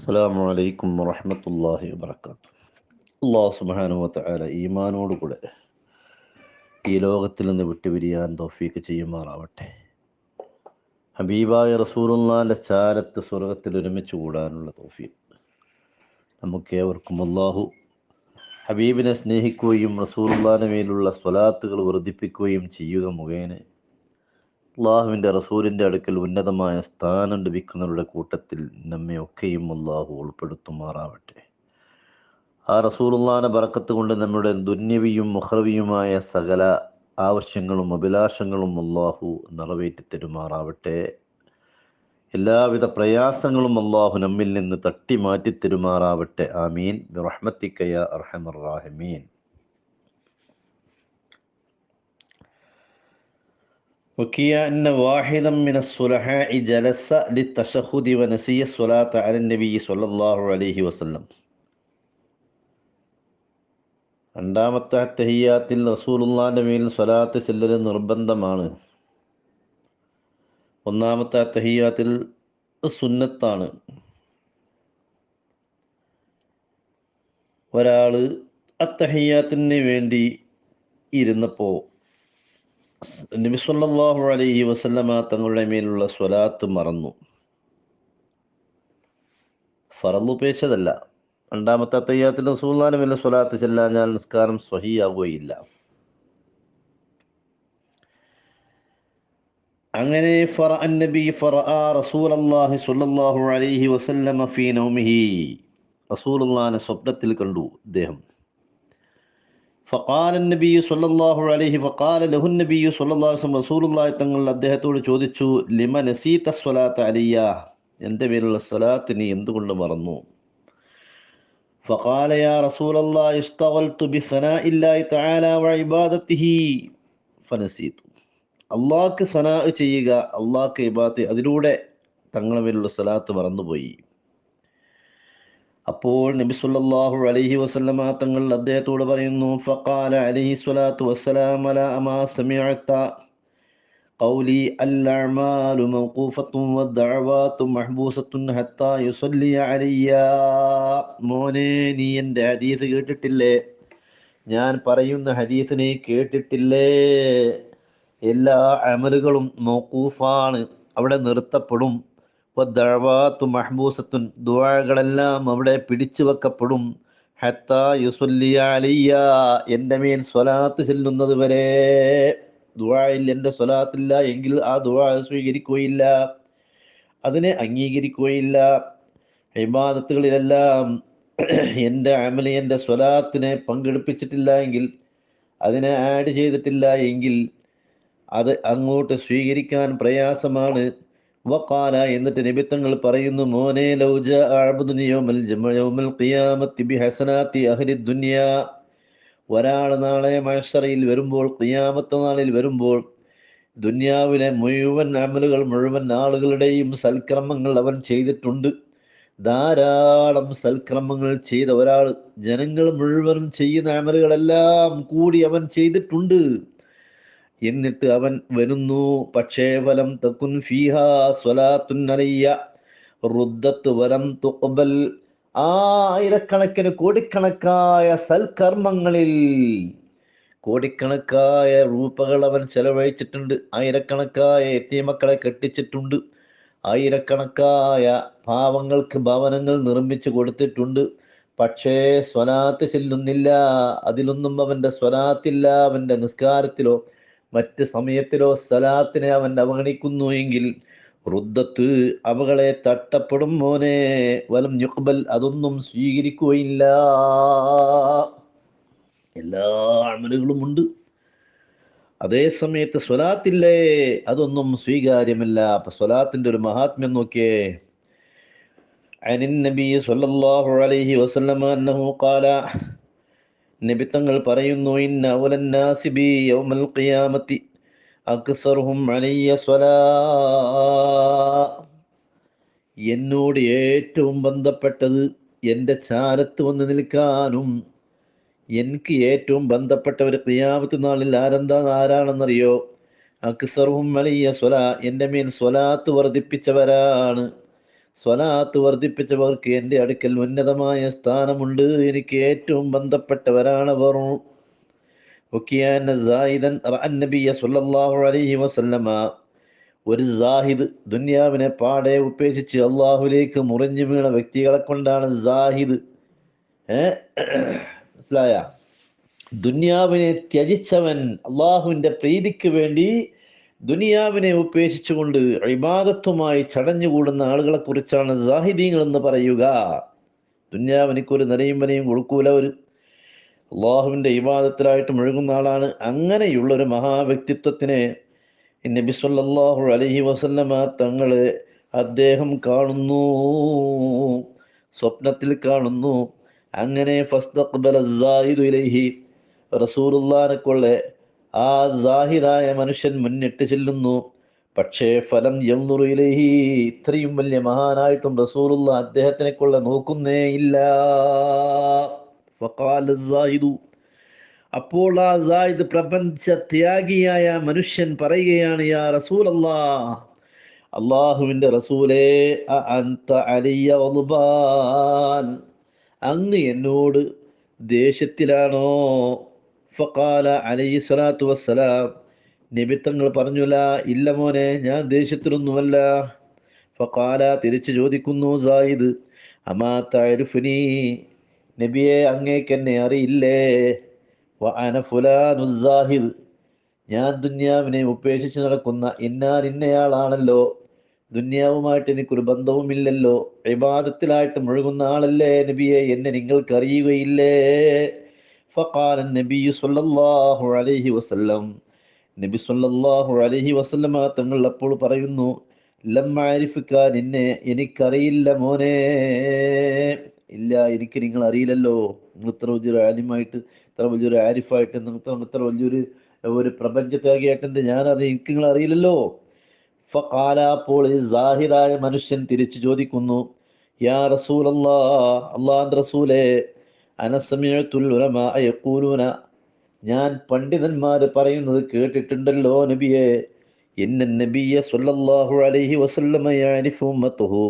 അസ്സലാമു അലൈക്കും വറഹ്മത്തുള്ളാഹി വബറകാതുഹു. അല്ലാഹു സുബ്ഹാനഹു വതആല ഈമാനോടുകൂടെ ഈ ലോകത്തിൽ നിന്ന് വിട്ടുപിരിയാൻ തൗഫീക്ക് ചെയ്യുമാറാവട്ടെ. ഹബീബായ റസൂലുള്ളാഹിന്റെ ചാരത്ത് സ്വർഗത്തിൽ ഒരുമിച്ച് കൂടാനുള്ള തൗഫീക്ക് നമുക്കേവർക്കും അല്ലാഹു ഹബീബിനെ സ്നേഹിക്കുകയും റസൂലുള്ളാഹിന്റെ മേലുള്ള സ്വലാത്തുകൾ വർദ്ധിപ്പിക്കുകയും ചെയ്യുക മുഖേന അള്ളാഹുവിൻ്റെ റസൂലിൻ്റെ അടുക്കൽ ഉന്നതമായ സ്ഥാനം ലഭിക്കുന്നവരുടെ കൂട്ടത്തിൽ നമ്മെ ഒക്കെയും അള്ളാഹു ഉൾപ്പെടുത്തുമാറാവട്ടെ. ആ റസൂലുള്ളാഹിന്റെ ബറക്കത്ത് കൊണ്ട് നമ്മുടെ ദുന്യവിയും മുഖ്റവിയുമായ സകല ആവശ്യങ്ങളും അഭിലാഷങ്ങളും അള്ളാഹു നിറവേറ്റി തരുമാറാവട്ടെ. എല്ലാവിധ പ്രയാസങ്ങളും അള്ളാഹു നമ്മിൽ നിന്ന് തട്ടി മാറ്റി തരുമാറാവട്ടെ. ആമീൻ ബിറഹ്മതിക യാ അർഹമർ റാഹിമീൻ. وكي أن واحدا من الصلحاء جلس للتشهد ونسي الصلاة على النبي صلى الله عليه وسلم. രണ്ടാമത്തെ തഹിയ്യാത്തിൽ റസൂലുള്ളാഹിന്റെ മേൽ സ്വലാത്ത് ചൊല്ലൽ നിർബന്ധമാണ്. ഒന്നാമത്തെ തഹിയ്യാത്തിൽ സുന്നത്താണ്. ഒരാൾ അത്തഹിയ്യാത്തിന് വേണ്ടി ഇരുന്നപ്പോൾ നബി സല്ലല്ലാഹു അലൈഹി വസല്ലമ തങ്ങളുടെ മേലുള്ള സ്വലാത്ത് മറന്നു. ഫറള് ഉപേക്ഷിച്ചതല്ല. രണ്ടാമത്തെ തഹിയ്യാത്തിൽ റസൂലുള്ളാഹിന്റെ മേൽ സ്വലാത്ത് ചൊല്ലാഞ്ഞാൽ നിസ്കാരം സ്വഹീഹാവുകയില്ല. അങ്ങനെ റസൂലുള്ളാഹി സ്വല്ലല്ലാഹു അലൈഹി വസല്ലമ ഫീ നൗമിഹി, റസൂലുള്ളാഹിനെ സ്വപ്നത്തിൽ കണ്ടു ഇദ്ദേഹം. ഫഖാല നബി സ്വല്ലല്ലാഹു അലൈഹി ഫഖാല ലഹു നബി സ്വല്ലല്ലാഹു അലൈഹി വസല്ലം, റസൂലുള്ളാഹി തങ്ങൾ അദ്ദേഹത്തോട് ചോദിച്ചു, ലിമ നസീത സ്വലാത്ത അലിയ, എൻ്റെ പേരുള്ള സ്വലാത്ത് നീ എന്തുകൊണ്ട് മറന്നു? ഫഖാല യാ റസൂലല്ലാഹി ഇസ്തഗൽതു ബിസനാഇല്ലാഹി തആല വഇബാദതിഹി ഫനസീതു. അള്ളാഹ്ക്ക് സനാ ചെയ്യുക, അള്ളാഹ്ക്ക് ഇബാദത്ത്, അതിലൂടെ തങ്ങളുടെ മേലുള്ള സ്വലാത്ത് മറന്നുപോയി. അപ്പോൾ നബി സല്ലല്ലാഹു അലൈഹി വസല്ലമ തങ്ങൾ അദ്ദേഹത്തോട് പറയുന്നു, ഫഖാല അലൈഹി സ്വലാത്തു വസ്സലാം അലാ അമാ സമിഅത ഖൗലി അൽ അഅ്മാലു മൗഖൂഫത്തുൻ വദ്ദഅവാതു മഹ്ബൂസത്തുൻ ഹത്താ യുസല്ലി അലയ്യ. മോനെ, നീ എൻ്റെ ഹദീസ് കേട്ടിട്ടില്ലേ? ഞാൻ പറയുന്ന ഹദീസ് നീ കേട്ടിട്ടില്ലേ? എല്ലാ അമലുകളും മൗഖൂഫാണ്, അവിടെ നിർത്തപ്പെടും. വദ്ദഅവാതു മഹ്ബൂസത്തുൻ, ദുആകളെല്ലാം അവിടെ പിടിച്ചു വെക്കപ്പെടും. ഹത്താ യുസല്ലി അലയ്യ, എൻ്റെ മേൽ സ്വലാത്ത് ചെല്ലുന്നത് വരെ. ദുആയിൽ എൻ്റെ സ്വലാത്തില്ല എങ്കിൽ ആ ദുആ സ്വീകരിക്കുകയില്ല, അതിനെ അംഗീകരിക്കുകയില്ല. ഇബാദത്തുകളിലെല്ലാം എൻ്റെ അമല്, എൻ്റെ സ്വലാത്തിനെ പങ്കെടുപ്പിച്ചിട്ടില്ല എങ്കിൽ, അതിനെ ആഡ് ചെയ്തിട്ടില്ല എങ്കിൽ അത് അങ്ങോട്ട് സ്വീകരിക്കാൻ പ്രയാസമാണ്. വഖാല, എന്നിട്ട് നബി തങ്ങൾ പറയുന്നു, മോനെ, ലൗ ജാഅ അബ്ദുൻ യൗമൽ ഖിയാമത്തി ബിഹസനാത്തി അഹ്ലി ദുനിയ, ഒരാൾ നാളെ മഹ്ശറയിൽ വരുമ്പോൾ, ഖിയാമത്ത് നാളിൽ വരുമ്പോൾ, ദുനിയാവിലെ മുഴുവൻ അമലുകൾ, മുഴുവൻ ആളുകളുടെയും സൽക്കർമ്മങ്ങൾ അവൻ ചെയ്തിട്ടുണ്ട്. ധാരാളം സൽക്കർമ്മങ്ങൾ ചെയ്ത ഒരാൾ, ജനങ്ങൾ മുഴുവനും ചെയ്യുന്ന അമലുകളെല്ലാം കൂടി അവൻ ചെയ്തിട്ടുണ്ട്. എന്നിട്ട് അവൻ വരുന്നു, പക്ഷേ വലം തകുൻ ഫീഹാ സ്വലാത്തുൻ അലയ്യ റുദ്ദത്ത് വലം തുഖ്ബൽ. ആയിരക്കണക്കിന് കോടിക്കണക്കായ സൽക്കർമ്മങ്ങളിൽ കോടിക്കണക്കായ രൂപകൾ അവൻ ചെലവഴിച്ചിട്ടുണ്ട്. ആയിരക്കണക്കായ യതീമക്കളെ കെട്ടിച്ചിട്ടുണ്ട്. ആയിരക്കണക്കായ പാവങ്ങൾക്ക് ഭവനങ്ങൾ നിർമ്മിച്ചു കൊടുത്തിട്ടുണ്ട്. പക്ഷേ സ്വലാത്ത് ചെല്ലുന്നില്ല. അതിലൊന്നും അവൻ്റെ സ്വലാത്തില്ല. അവൻ്റെ നിസ്കാരത്തിലോ മറ്റ് സമയത്തിലോ സലാത്തിനെ അവൻ അവഗണിക്കുന്നു എങ്കിൽ റുദ്ദത്ത്, അവകളെ തട്ടപ്പെടും മോനെ. വലം യുഖ്ബൽ, അതൊന്നും സ്വീകരിക്കുകയില്ല. എല്ലാ അമലുകളും ഉണ്ട്, അതേ സമയത്ത് സ്വലാത്തില്ലേ, അതൊന്നും സ്വീകാര്യമല്ല. അപ്പൊ സ്വലാത്തിന്റെ ഒരു മഹാത്മ്യം നോക്കിയേ. അനിൻ നബി സ്വല്ലല്ലാഹു അലൈഹി വസല്ലമ അന്നഹു ഖാല, നബി തങ്ങൾ പറയുന്നു, ഇന്ന അവലൻ നാസി ബി യൗമൽ ഖിയാമത്തി അക്സറുഹും അലയ്യ സ്വലാ, എന്നോട് ഏറ്റവും ബന്ധപ്പെട്ടത്, എൻ്റെ ചാരത്ത് വന്ന് നിൽക്കാനും എനിക്ക് ഏറ്റവും ബന്ധപ്പെട്ടവർ ഖിയാമത്ത് നാളിൽ ആരാണെന്നറിയോ? അക്സറുഹും അലയ്യ സ്വലാ, എൻ്റെ മേൽ സ്വലാത്ത് വർദ്ധിപ്പിച്ചവരാണ്. സ്വലാത്ത് വർദ്ധിപ്പിച്ചവർക്ക് എൻ്റെ അടുക്കൽ ഉന്നതമായ സ്ഥാനമുണ്ട്. എനിക്ക് ഏറ്റവും ബന്ധപ്പെട്ടവരാണവർ. ഒരു സാഹിദ് ദുന്യാവിനെ പാടെ ഉപേക്ഷിച്ച് അള്ളാഹുലേക്ക് മുറിഞ്ഞു വീണ വ്യക്തികളെ കൊണ്ടാണ് സാഹിദ്. മനസ്സിലായ? ദുന്യാവിനെ ത്യജിച്ചവൻ, അള്ളാഹുവിൻ്റെ പ്രീതിക്ക് വേണ്ടി ദുനിയാവിനെ ഉപേക്ഷിച്ചുകൊണ്ട് ഇബാദത്തുമായി ചടഞ്ഞുകൂടുന്ന ആളുകളെ കുറിച്ചാണ് സാഹിദീങ്ങൾ എന്ന് പറയുക. ദുന്യാവിനിക്കൊരു നിലയും വനെയും കൊടുക്കൂല, ഒരു അള്ളാഹുവിൻ്റെ ഇബാദത്തിലായിട്ട് മുഴുകുന്ന ആളാണ്. അങ്ങനെയുള്ളൊരു മഹാവ്യക്തിത്വത്തിനെ നബി സല്ലല്ലാഹു അലൈഹി വസല്ലമ തങ്ങളെ അദ്ദേഹം കാണുന്നു, സ്വപ്നത്തിൽ കാണുന്നു. അങ്ങനെ ഫസ്തഖ്ബല സാഹിദു ഇലൈഹി, റസൂലുള്ളാഹിനെ കൊള്ളെ ആ സാഹിദായ മനുഷ്യൻ മുന്നിട്ട് ചെല്ലുന്നു. പക്ഷേ ഫലം യൻദുറു ഇലൈഹി, ഇത്രയും വലിയ മഹാനായിട്ടും റസൂലുള്ളാഹി അദ്ദേഹത്തിനെ കൊള്ളെ നോക്കുന്നേ ഇല്ല. ഫഖാല സാഹിദു, അപ്പോൾ ആ സായിദ് പ്രപഞ്ച ത്യാഗിയായ മനുഷ്യൻ പറയുകയാണ്, യാ റസൂലല്ലാഹ്, അള്ളാഹുവിൻ്റെ റസൂലേ, അഅൻത അലയ്യ ഗദ്ബാൻ, അങ്ങ് എന്നോട് ദേഷ്യത്തിലാണോ? ഫഖാല അലൈഹി സ്വലാത്തു വസ്സലാം, നബി തങ്ങൾ പറഞ്ഞു, ലാ, ഇല്ല മോനെ, ഞാൻ ദേഷ്യത്തിലൊന്നുമല്ല. ഫഖാല, തിരിച്ചു ചോദിക്കുന്നു സായിദ്, അമാ തഅരിഫുനി, നബിയെ അങ്ങേക്ക് എന്നെ അറിയില്ലേ? വഅന ഫുലാനു സാഹിദ്, ഞാൻ ദുന്യാവിനെ ഉപേക്ഷിച്ച് നടക്കുന്ന ഇന്നയാളാണല്ലോ. ദുന്യാവുമായിട്ട് എനിക്കൊരു ബന്ധവുമില്ലല്ലോ. ഇബാദത്തിലായിട്ട് മുഴുകുന്ന ആളല്ലേ നബിയെ, എന്നെ നിങ്ങൾക്ക് അറിയുകയില്ലേ? ഫഖാല നബിയു സ്വല്ലല്ലാഹു അലൈഹി വസല്ലം, നബി സ്വല്ലല്ലാഹു അലൈഹി വസല്ലമ തങ്ങൾ അപ്പോൾ പറയുന്നു, ലം അഅരിഫുക, നിന്നെ എനിക്കറിയില്ല മോനെ. ഇല്ല, എനിക്ക് നിങ്ങൾ അറിയില്ലല്ലോ. നിങ്ങൾ ഇത്ര വലിയൊരു ആലിമായിട്ട്, ഇത്ര വലിയൊരു ആരിഫായിട്ട്, ഇത്ര വലിയൊരു പ്രപഞ്ചത്യാഗിയായിട്ട് എനിക്ക് നിങ്ങൾ അറിയില്ലല്ലോ. ഫഖാല, അപ്പോൾ ഈ സാഹിദായ മനുഷ്യൻ തിരിച്ചു ചോദിക്കുന്നു, യാ റസൂലല്ലാഹ്, അല്ലാഹുവിൻ്റെ റസൂലേ, അന സമീഅതുൽ ഉലമാഅ യഖൂലൂന, ഞാൻ പണ്ഡിതന്മാർ പറയുന്നത് കേട്ടിട്ടുണ്ടല്ലോ നബിയെ, ഇന്ന നബിയ സ്വല്ലല്ലാഹു അലൈഹി വസല്ലമ യഅരിഫു ഉമ്മതഹു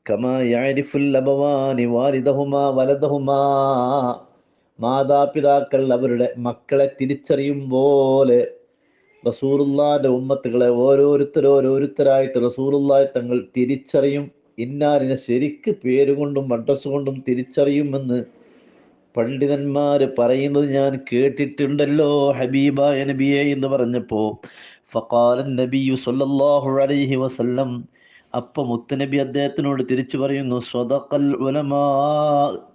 കമാ യഅരിഫുൽ അബവാനി വാലിദഹുമാ വലദഹുമാ, മാതാപിതാക്കൾ അവരുടെ മക്കളെ തിരിച്ചറിയും പോലെ റസൂലുള്ളാഹിന്റെ ഉമ്മത്തുകളെ ഓരോരുത്തരായിട്ട് റസൂലുള്ളാഹി തങ്ങൾ തിരിച്ചറിയും. ഇന്നാലിനെ ശരിക്ക് പേരുകൊണ്ടും അഡ്രസ് കൊണ്ടും തിരിച്ചറിയുമെന്ന് പണ്ഡിതന്മാർ പറയുന്നത് ഞാൻ കേട്ടിട്ടുണ്ടല്ലോ ഹബീബായ നബിയെ എന്ന് പറഞ്ഞപ്പോൾ ഫഖാല നബിയു സ്വല്ലല്ലാഹു അലൈഹി വസല്ലം, അപ്പം മുത്തുനബി അദ്ദേഹത്തിനോട് തിരിച്ചു പറയുന്നു, സ്വദഖൽ ഉലമാ,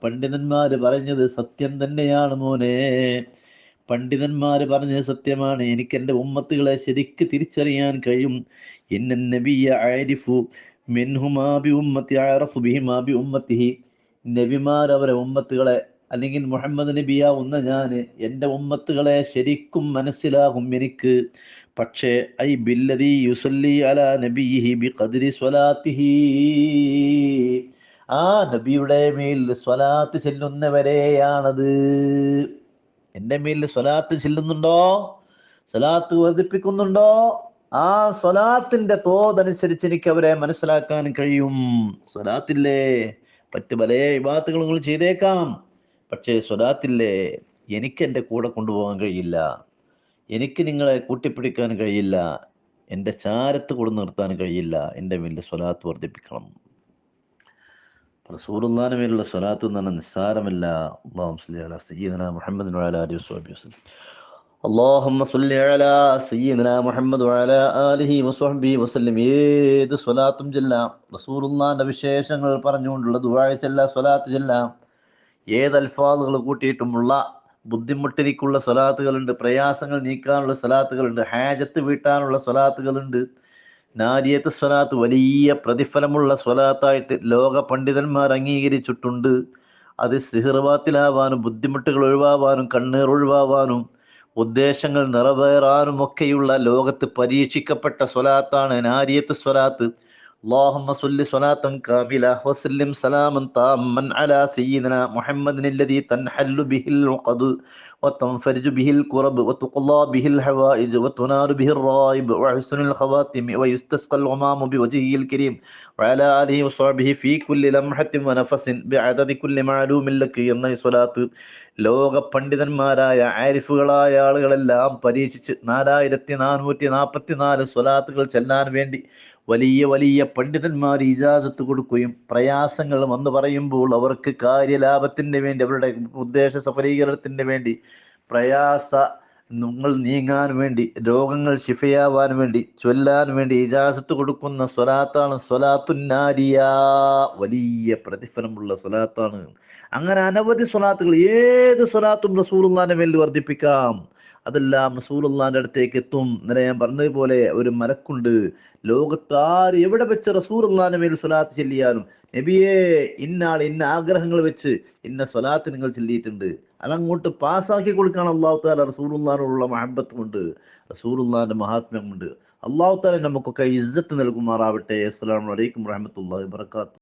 പണ്ഡിതന്മാർ പറഞ്ഞത് സത്യം തന്നെയാണ് മോനെ, പണ്ഡിതന്മാർ പറഞ്ഞത് സത്യമാണ്. എനിക്ക് എൻ്റെ ഉമ്മത്തുകളെ ശരിക്ക് തിരിച്ചറിയാൻ കഴിയും. ഇന്ന നബിയ ആരിഫു മിൻഹുമാ ബി ഉമ്മത്തി അറഫു ബിഹിമാ ബി ഉമ്മത്തിഹി, നബിമാർ അവരെ ഉമ്മത്തുകളെ, അല്ലെങ്കിൽ മുഹമ്മദ് നബിയാവുന്ന ഞാൻ എൻ്റെ ഉമ്മത്തുകളെ ശരിക്കും മനസ്സിലാകും എനിക്ക്. പക്ഷേ ഐ ബില്ലദി യുസല്ലി അലാ നബിയിഹി ബിഖദ്രി സ്വലാത്തിഹി, ആ നബിയുടെ മേൽ സ്വലാത്ത് ചെല്ലുന്നവരെയാണത്. എൻ്റെ മേൽ സ്വലാത്ത് ചെല്ലുന്നുണ്ടോ, സ്വലാത്ത് വർദ്ധിപ്പിക്കുന്നുണ്ടോ, ആ സ്വലാത്തിന്റെ തോതനുസരിച്ച് എനിക്ക് അവരെ മനസ്സിലാക്കാൻ കഴിയും. സ്വലാത്തില്ലേ, മറ്റ് പല ഇബാദത്തുകൾ ചെയ്തേക്കാം, പക്ഷേ സ്വലാത്തില്ലേ, എനിക്ക് എൻ്റെ കൂടെ കൊണ്ടുപോകാൻ കഴിയില്ല, എനിക്ക് നിങ്ങളെ കൂട്ടിപ്പിടിക്കാൻ കഴിയില്ല, എൻ്റെ ചാരത്ത് കൊണ്ടു നിർത്താൻ കഴിയില്ല. എൻ്റെ മേൽ സ്വലാത്ത് വർദ്ധിപ്പിക്കണം. റസൂലുള്ളാഹിന്റെ മേലുള്ള സ്വലാത്ത് എന്ന് പറഞ്ഞാൽ നിസ്സാരമല്ല. അല്ലാഹുമ്മ സ്വല്ലി അലാ സയ്യിദിനാ മുഹമ്മദിൻ വഅലാ ആലിഹി വസല്ലം. അല്ലാഹുമ്മ സ്വല്ലി അലാ സയ്യിദിനാ മുഹമ്മദ് വഅലാ ആലിഹി വസഹ്ബിഹി വസല്ലം. ഏത് സ്വലാത്തും ചെല്ലാം, റസൂലുള്ളാഹിന്റെ വിശേഷങ്ങൾ പറഞ്ഞുകൊണ്ടുള്ള ദുആ ചെല്ലാം, സ്വലാത്ത് ചെല്ലാം. ഏത് അൽഫാദുകൾ കൂട്ടിയിട്ടുമുള്ള ബുദ്ധിമുട്ടിലേക്കുള്ള സ്വലാത്തുകളുണ്ട്, പ്രയാസങ്ങൾ നീക്കാനുള്ള സ്വലാത്തുകളുണ്ട്, ഹാജത്ത് വീട്ടാനുള്ള സ്വലാത്തുകളുണ്ട്. നാരിയത്ത് സ്വലാത്ത് വലിയ പ്രതിഫലമുള്ള സ്വലാത്തായിട്ട് ലോക പണ്ഡിതന്മാർ അംഗീകരിച്ചിട്ടുണ്ട്. അത് സിഹ്ർവാത്തിലാവാനും ബുദ്ധിമുട്ടുകൾ ഒഴിവാവാനും കണ്ണീർ ഒഴിവാവാനും ഉദ്ദേശങ്ങൾ നിറവേറാനും ഒക്കെയുള്ള ലോകത്ത് പരീക്ഷിക്കപ്പെട്ട സ്വലാത്താണ് നാരിയത്ത് സ്വലാത്ത്. اللهم صل صلاة كاملة وسلم سلاما تاما على سيدنا محمد الذي تنحل به العقد وتنفرج به الكرب وتقضى به الحوائج وتنال به الرائب وحسن الخواتم ويستسقى الغمام بوجهه الكريم وعلى آله وصحبه في كل لمحة ونفس بعدد كل معلوم لك എന്ന ഈ സ്വലാത്ത് ലോക പണ്ഡിതന്മാരായ ആരിഫുകളായ ആളുകളെല്ലാം പരീക്ഷിച്ച് 4444 സ്വലാത്തുകൾ ചെല്ലാൻ വേണ്ടി വലിയ വലിയ പണ്ഡിതന്മാർ ഇജാസത്ത് കൊടുക്കുകയും പ്രയാസങ്ങൾ വന്ന് പറയുമ്പോൾ അവർക്ക് കാര്യലാഭത്തിന് വേണ്ടി അവരുടെ ഉദ്ദേശ സഫലീകരണത്തിന് വേണ്ടി പ്രയാസങ്ങൾ നീങ്ങാൻ വേണ്ടി രോഗങ്ങൾ ശിഫയാവാൻ വേണ്ടി ചൊല്ലാൻ വേണ്ടി ഇജാസത്ത് കൊടുക്കുന്ന സ്വലാത്താണ് സ്വലാത്തുന്നാരിയ. വലിയ പ്രതിഫലമുള്ള സ്വലാത്താണ്. അങ്ങനെ അനവധി സ്വലാത്തുകൾ, ഏത് സ്വലാത്തും റസൂലുള്ളാഹിന്റെ മേൽ വർദ്ധിപ്പിക്കാം. അതെല്ലാം റസൂലുള്ളാഹിന്റെ അടുത്തേക്ക് എത്തും. ഇന്നലെ ഞാൻ പറഞ്ഞതുപോലെ ഒരു മലക്കുണ്ട്. ലോകത്താര് എവിടെ വെച്ച് റസൂലുള്ളാഹിന്റെ മേൽ സ്വലാത്ത് ചൊല്ലിയാലും, നബിയെ ഇന്നാൾ ഇന്ന ആഗ്രഹങ്ങൾ വെച്ച് ഇന്ന സ്വലാത്ത് നിങ്ങൾ ചൊല്ലിയിട്ടുണ്ട്, അതങ്ങോട്ട് പാസ്സാക്കി കൊടുക്കാൻ അല്ലാഹു തആല റസൂലുള്ളാഹിനോടുള്ള മഹബത്ത് കൊണ്ട്, റസൂലുള്ളാഹിന്റെ മഹാത്മ്യം കൊണ്ട് അല്ലാഹു തആല നമുക്കൊക്കെ ഇസ്സത്ത് നൽകുമാറാവട്ടെ. അസ്സലാമു അലൈക്കും വറഹ്മത്തുള്ളാഹി വബറകാതുഹു.